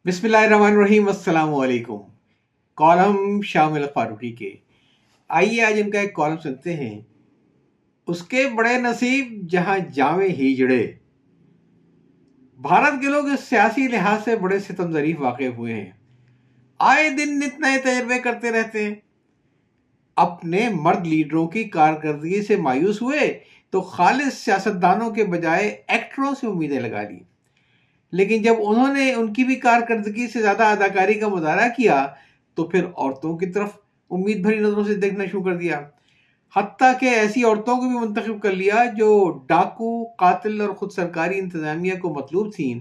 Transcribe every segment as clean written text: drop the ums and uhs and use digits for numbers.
بسم اللہ الرحمن الرحیم، السلام علیکم۔ کالم شامل فاروقی کے، آئیے آج ان کا ایک کالم سنتے ہیں۔ اس کے بڑے نصیب جہاں جامع ہیجڑے، بھارت کے لوگ اس سیاسی لحاظ سے بڑے ستم ظریف واقع ہوئے ہیں، آئے دن نت نئے تجربے کرتے رہتے ہیں۔ اپنے مرد لیڈروں کی کارکردگی سے مایوس ہوئے تو خالص سیاستدانوں کے بجائے ایکٹروں سے امیدیں لگا لی، لیکن جب انہوں نے ان کی بھی کارکردگی سے زیادہ اداکاری کا مظاہرہ کیا تو پھر عورتوں کی طرف امید بھری نظروں سے دیکھنا شروع کر دیا، حتیٰ کہ ایسی عورتوں کو بھی منتخب کر لیا جو ڈاکو، قاتل اور خود سرکاری انتظامیہ کو مطلوب تھیں۔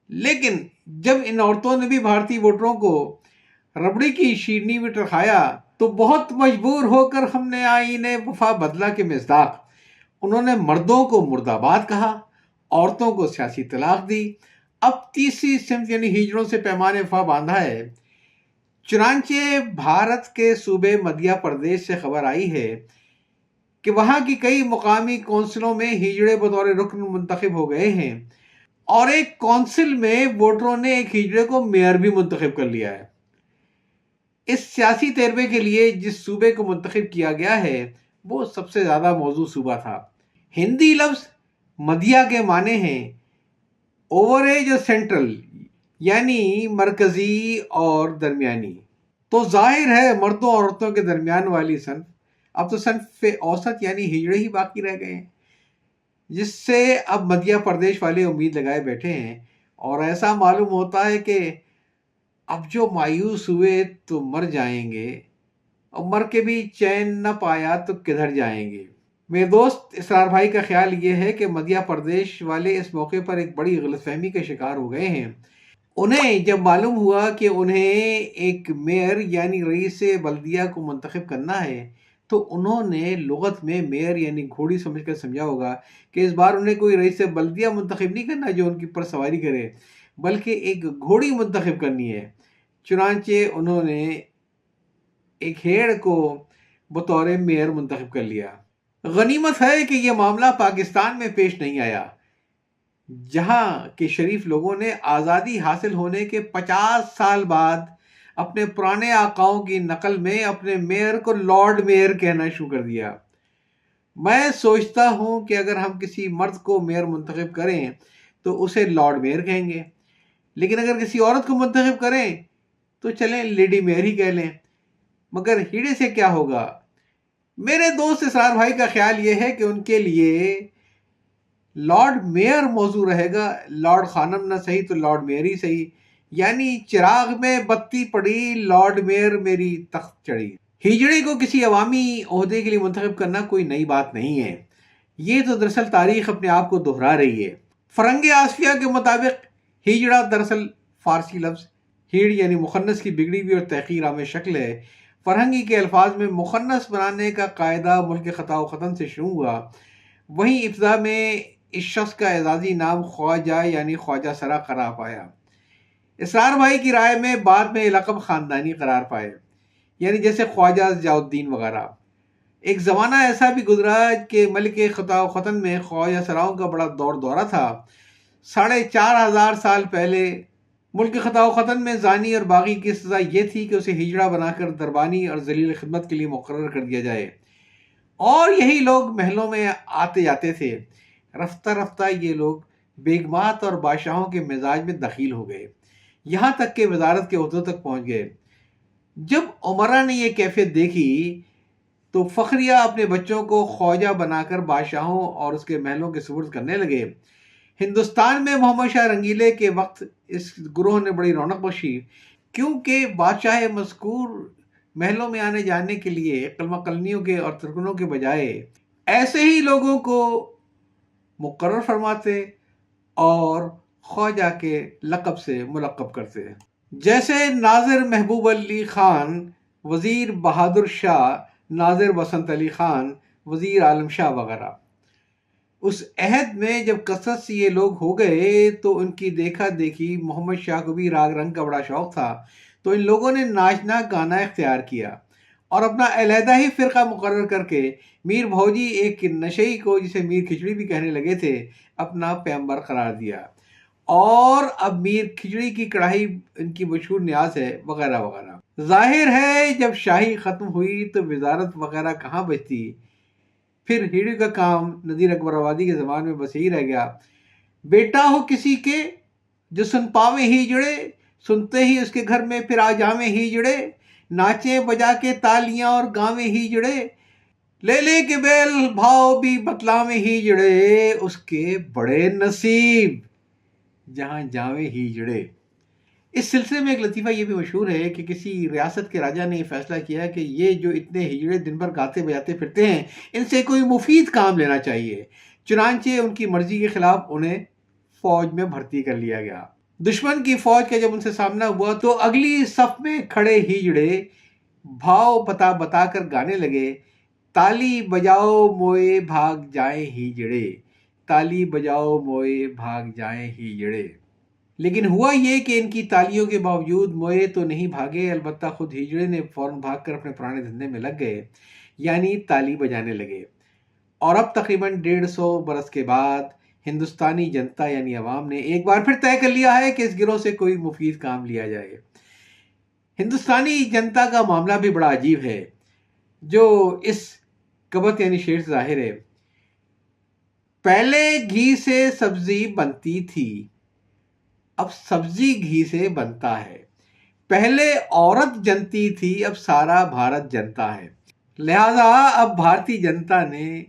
لیکن جب ان عورتوں نے بھی بھارتی ووٹروں کو ربڑی کی شیرنی میں ٹرکایا تو بہت مجبور ہو کر ہم نے آئین وفا بدلا کے مصداق انہوں نے مردوں کو مرد آباد کہا، عورتوں کو سیاسی طلاق دی، اب تیسری سمت یعنی ہجڑوں سے پیمان وفا باندھا ہے۔ چنانچہ بھارت کے صوبے مدھیہ پردیش سے خبر آئی ہے کہ وہاں کی کئی مقامی کونسلوں میں ہجڑے بطور رکن منتخب ہو گئے ہیں، اور ایک کونسل میں ووٹروں نے ایک ہجڑے کو میئر بھی منتخب کر لیا ہے۔ اس سیاسی تجربے کے لیے جس صوبے کو منتخب کیا گیا ہے وہ سب سے زیادہ موزوں صوبہ تھا۔ ہندی لفظ مدھیہ کے معنی ہیں اوور ایج اور سینٹرل، یعنی مرکزی اور درمیانی۔ تو ظاہر ہے مردوں اور عورتوں کے درمیان والی صنف اب تو صنف اوسط یعنی ہجڑے ہی باقی رہ گئے ہیں، جس سے اب مدھیہ پردیش والے امید لگائے بیٹھے ہیں، اور ایسا معلوم ہوتا ہے کہ اب جو مایوس ہوئے تو مر جائیں گے، اور مر کے بھی چین نہ پایا تو کدھر جائیں گے۔ میرے دوست اسرار بھائی کا خیال یہ ہے کہ مدھیہ پردیش والے اس موقع پر ایک بڑی غلط فہمی کا شکار ہو گئے ہیں۔ انہیں جب معلوم ہوا کہ انہیں ایک میئر یعنی رئیس بلدیہ کو منتخب کرنا ہے تو انہوں نے لغت میں میئر یعنی گھوڑی سمجھ کر سمجھا ہوگا کہ اس بار انہیں کوئی رئیس بلدیہ منتخب نہیں کرنا جو ان کی پر سواری کرے، بلکہ ایک گھوڑی منتخب کرنی ہے۔ چنانچہ انہوں نے ایک ہیڑ کو بطور میئر منتخب کر لیا۔ غنیمت ہے کہ یہ معاملہ پاکستان میں پیش نہیں آیا، جہاں کے شریف لوگوں نے آزادی حاصل ہونے کے 50 سال بعد اپنے پرانے آقاؤں کی نقل میں اپنے میئر کو لارڈ میئر کہنا شروع کر دیا۔ میں سوچتا ہوں کہ اگر ہم کسی مرد کو میئر منتخب کریں تو اسے لارڈ میئر کہیں گے، لیکن اگر کسی عورت کو منتخب کریں تو چلیں لیڈی میئر ہی کہہ لیں۔ مگر ہیڑے سے کیا ہوگا؟ میرے دوست اسرار بھائی کا خیال یہ ہے کہ ان کے لیے لارڈ میئر موضوع رہے گا، لارڈ خانم نہ صحیح تو لارڈ میئر ہی صحیح، یعنی چراغ میں بتی پڑی، لارڈ میئر میری تخت چڑھی۔ ہجڑے کو کسی عوامی عہدے کے لیے منتخب کرنا کوئی نئی بات نہیں ہے، یہ تو دراصل تاریخ اپنے آپ کو دہرا رہی ہے۔ فرنگ آسفیہ کے مطابق ہجڑا دراصل فارسی لفظ ہیڑ یعنی مخنث کی بگڑی ہوئی اور تحقیر آمیز شکل ہے۔ فرہنگی کے الفاظ میں مخنث بنانے کا قاعدہ ملک خطا و خطن سے شروع ہوا، وہیں ابتدا میں اس شخص کا اعزازی نام خواجہ یعنی خواجہ سرا قرار پایا۔ اسرار بھائی کی رائے میں بعد میں یہ لقب خاندانی قرار پائے، یعنی جیسے خواجہ ضیاء الدین وغیرہ۔ ایک زمانہ ایسا بھی گزرا کہ ملک خطا و خطن میں خواجہ سراؤں کا بڑا دورہ تھا۔ 4500 سال پہلے ملک خطا و خطن میں زانی اور باغی کی سزا یہ تھی کہ اسے ہجڑا بنا کر دربانی اور ذلیل خدمت کے لیے مقرر کر دیا جائے، اور یہی لوگ محلوں میں آتے جاتے تھے۔ رفتہ رفتہ یہ لوگ بیگمات اور بادشاہوں کے مزاج میں دخیل ہو گئے، یہاں تک کہ وزارت کے عہدوں تک پہنچ گئے۔ جب عمرہ نے یہ کیفیت دیکھی تو فخریہ اپنے بچوں کو خواجہ بنا کر بادشاہوں اور اس کے محلوں کے سپرد کرنے لگے۔ ہندوستان میں محمد شاہ رنگیلے کے وقت اس گروہ نے بڑی رونق بخشی، کیونکہ بادشاہ مذکور محلوں میں آنے جانے کے لیے قلمہ قلنیوں کے اور ترکنوں کے بجائے ایسے ہی لوگوں کو مقرر فرماتے اور خواجہ کے لقب سے ملقب کرتے، جیسے ناظر محبوب علی خان وزیر بہادر شاہ، ناظر بسنت علی خان وزیر عالم شاہ وغیرہ۔ اس عہد میں جب کثرت سے یہ لوگ ہو گئے تو ان کی دیکھا دیکھی محمد شاہ کو بھی راگ رنگ کا بڑا شوق تھا، تو ان لوگوں نے ناچنا گانا اختیار کیا اور اپنا علیحدہ ہی فرقہ مقرر کر کے میر بھوجی ایک نشئی کو، جسے میر کھچڑی بھی کہنے لگے تھے، اپنا پیمبر قرار دیا، اور اب میر کھچڑی کی کڑھائی ان کی مشہور نیاز ہے، وغیرہ وغیرہ۔ ظاہر ہے جب شاہی ختم ہوئی تو وزارت وغیرہ کہاں بچتی، پھر ہیڑی کا کام نذیر اکبر آبادی کے زمان میں بس یہی رہ گیا، بیٹا ہو کسی کے جو سن پاویں ہی جڑے، سنتے ہی اس کے گھر میں پھر آ جاویں ہی جڑے، ناچیں بجا کے تالیاں اور گاویں ہی جڑے، لے لے کے بیل بھاؤ بھی بتلاویں ہی جڑے، اس کے بڑے نصیب جہاں جاویں ہی جڑے۔ اس سلسلے میں ایک لطیفہ یہ بھی مشہور ہے کہ کسی ریاست کے راجہ نے یہ فیصلہ کیا کہ یہ جو اتنے ہجڑے دن بھر گاتے بجاتے پھرتے ہیں، ان سے کوئی مفید کام لینا چاہیے۔ چنانچہ ان کی مرضی کے خلاف انہیں فوج میں بھرتی کر لیا گیا۔ دشمن کی فوج کا جب ان سے سامنا ہوا تو اگلی صف میں کھڑے ہجڑے بھاؤ بتا بتا کر گانے لگے، تالی بجاؤ موئے بھاگ جائیں ہجڑے، تالی بجاؤ موئے بھاگ جائیں ہجڑے۔ لیکن ہوا یہ کہ ان کی تالیوں کے باوجود موئے تو نہیں بھاگے، البتہ خود ہجڑے نے فوراً بھاگ کر اپنے پرانے دھندے میں لگ گئے، یعنی تالی بجانے لگے۔ اور اب تقریباً 150 برس کے بعد ہندوستانی جنتا یعنی عوام نے ایک بار پھر طے کر لیا ہے کہ اس گروہ سے کوئی مفید کام لیا جائے۔ ہندوستانی جنتا کا معاملہ بھی بڑا عجیب ہے، جو اس کبت یعنی شعر سے ظاہر ہے۔ پہلے گھی سے سبزی بنتی تھی، اب سبزی گھی سے بنتا ہے، پہلے عورت جنتی تھی، اب سارا بھارت جنتا ہے۔ لہذا اب بھارتی جنتا نے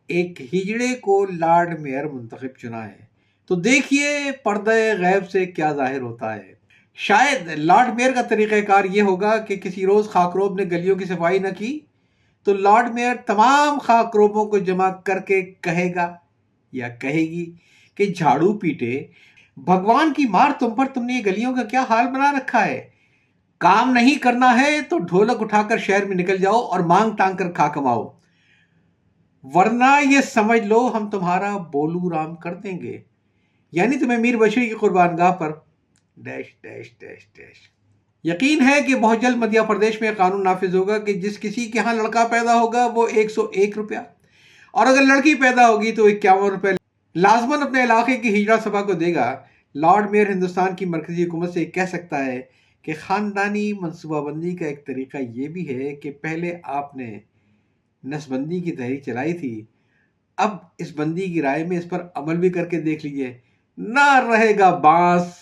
ایک ہجڑے کو لارڈ میئر منتخب چنا ہے، تو دیکھیے پردہ غیب سے کیا ظاہر ہوتا ہے۔ شاید لارڈ میئر کا طریقہ کار یہ ہوگا کہ کسی روز خاکروب نے گلیوں کی صفائی نہ کی تو لارڈ میئر تمام خاکروبوں کو جمع کر کے کہے گا یا کہے گی کہ جھاڑو پیٹے، بھگوان کی مار تم نے یہ گلیوں کا کیا حال بنا رکھا ہے، کام نہیں کرنا ہے تو ڈھولک اٹھا کر شہر میں نکل جاؤ اور مانگ ٹانگ کر کھا کماؤ، ورنہ یہ سمجھ لو ہم تمہارا بولو رام کر دیں گے، یعنی تمہیں میر بشری کی قربان گاہ پر ڈیش ڈیش ڈیش ڈیش۔ یقین ہے کہ بہت جلد مدھیہ پردیش میں قانون نافذ ہوگا کہ جس کسی کے ہاں لڑکا پیدا ہوگا وہ 101 روپیہ، اور اگر لڑکی پیدا ہوگی تو 51 روپے لازماً اپنے علاقے کی ہجڑا سبھا کو دے گا۔ لارڈ میئر ہندوستان کی مرکزی حکومت سے کہہ سکتا ہے کہ خاندانی منصوبہ بندی کا ایک طریقہ یہ بھی ہے کہ پہلے آپ نے نسل بندی کی تحریک چلائی تھی، اب اس بندی کی رائے میں اس پر عمل بھی کر کے دیکھ لیجئے، نہ رہے گا بانس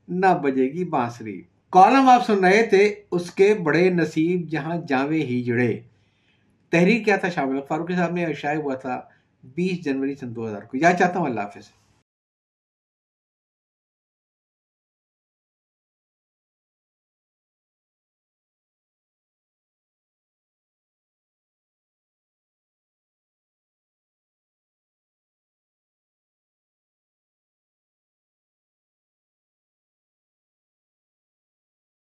نہ بجے گی بانسری۔ کالم آپ سن رہے تھے اس کے بڑے نصیب جہاں جاویں ہی جڑے۔ تحریر کیا تھا شامل فاروقی صاحب نے، شائع ہوا تھا 20 جنوری سن 2000 کو۔ یاد چاہتا ہوں، اللہ حافظ۔